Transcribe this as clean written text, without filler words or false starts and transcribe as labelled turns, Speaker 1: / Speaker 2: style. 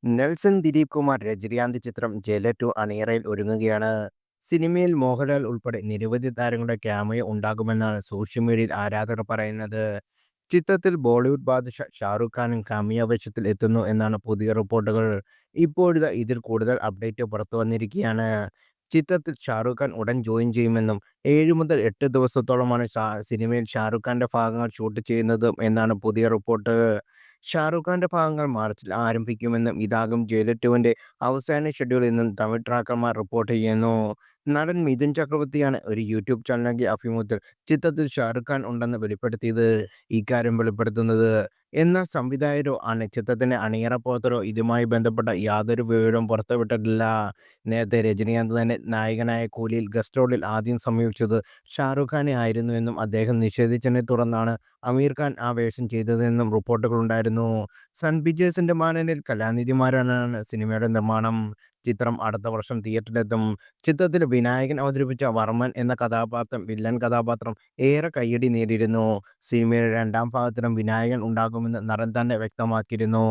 Speaker 1: Nelson Dileep Kumar Rajinikanth ചിത്രം jailer 2 അണിയറയിൽ ഒരുങ്ങുകയാണ്. സിനിമയിൽ മോഹൻലാൽ ഉൾപ്പെടെ നിരവധി താരങ്ങളുടെ ക്യാമിയോ ഉണ്ടാകുമെന്നാണ് സോഷ്യൽ മീഡിയയിൽ ആരാധകർ പറയുന്നത്. ചിത്രത്തിൽ ബോളിവുഡ് ബാദ്ഷാ ഷാറൂഖ് ഖാനും കാമിയോ വേഷത്തിൽ എത്തുന്നു എന്നാണ് പുതിയ റിപ്പോർട്ടുകൾ. ഇപ്പോഴിതാ ഇതിൽ കൂടുതൽ അപ്ഡേറ്റ് പുറത്തു വന്നിരിക്കുകയാണ്. ചിത്രത്തിൽ ഷാറൂഖ് ഖാൻ ഉടൻ ജോയിൻ ചെയ്യുമെന്നും 7 മുതൽ 8 ദിവസത്തോളമാണ് സിനിമയിൽ ഷാറൂഖ് ഖാന്റെ ഭാഗങ്ങൾ ഷൂട്ട് ചെയ്യുന്നതും എന്നാണ് പുതിയ റിപ്പോർട്ട്. ഷാറൂഖ് ഖാന്റെ ഭാഗങ്ങൾ മാർച്ചിൽ ആരംഭിക്കുമെന്നും ഇതാകും ജയിലർ 2വിന്റെ അവസാന ഷെഡ്യൂൾ എന്നും തമിഴ് ട്രാക്കർമാർ റിപ്പോർട്ട് ചെയ്യുന്നു. നടൻ മിഥുൻ ചക്രവർത്തിയാണ് ഒരു യൂട്യൂബ് ചാനൽ നൽകിയ അഭിമുഖത്തിൽ ചിത്രത്തിൽ ഷാറൂഖ് ഖാൻ ഉണ്ടെന്ന് വെളിപ്പെടുത്തിയത്. ഇക്കാര്യം വെളിപ്പെടുത്തുന്നത് എന്നാൽ സംവിധായകരോ ചിത്രത്തിന്റെ അണിയറ പ്രവർത്തകരോ ഇതുമായി ബന്ധപ്പെട്ട യാതൊരു വിവരവും പുറത്തുവിട്ടിട്ടില്ല. നേരത്തെ രജനീകാന്ത് തന്നെ നായകനായ കൂലിയിൽ ഗസ്റ്റ് റോളിൽ ആദ്യം സമീപിച്ചത് ഷാറൂഖ് ഖാനെ ആയിരുന്നുവെന്നും അദ്ദേഹം നിഷേധിച്ചതിനെ തുടർന്നാണ് അമീർ ഖാൻ ആ വേഷം ചെയ്തതെന്നും റിപ്പോർട്ടുകളുണ്ടായിരുന്നു. സൺ പിക്ചേഴ്സിന്റെ ബാനറിൽ കലാനിധിമാരാണ് സിനിമയുടെ നിർമ്മാണം. ചിത്രം അടുത്ത വർഷം തിയേറ്ററിലെത്തും. ചിത്രത്തിൽ വിനായകൻ അവതരിപ്പിച്ച വർമ്മൻ എന്ന വില്ലൻ കഥാപാത്രം ഏറെ കയ്യടി നേടിയിരുന്നു. സിനിമയുടെ രണ്ടാം ഭാഗത്തിലും വിനായകൻ ഉണ്ടാകുമെന്ന് നടൻ തന്നെ വ്യക്തമാക്കിയിരുന്നു.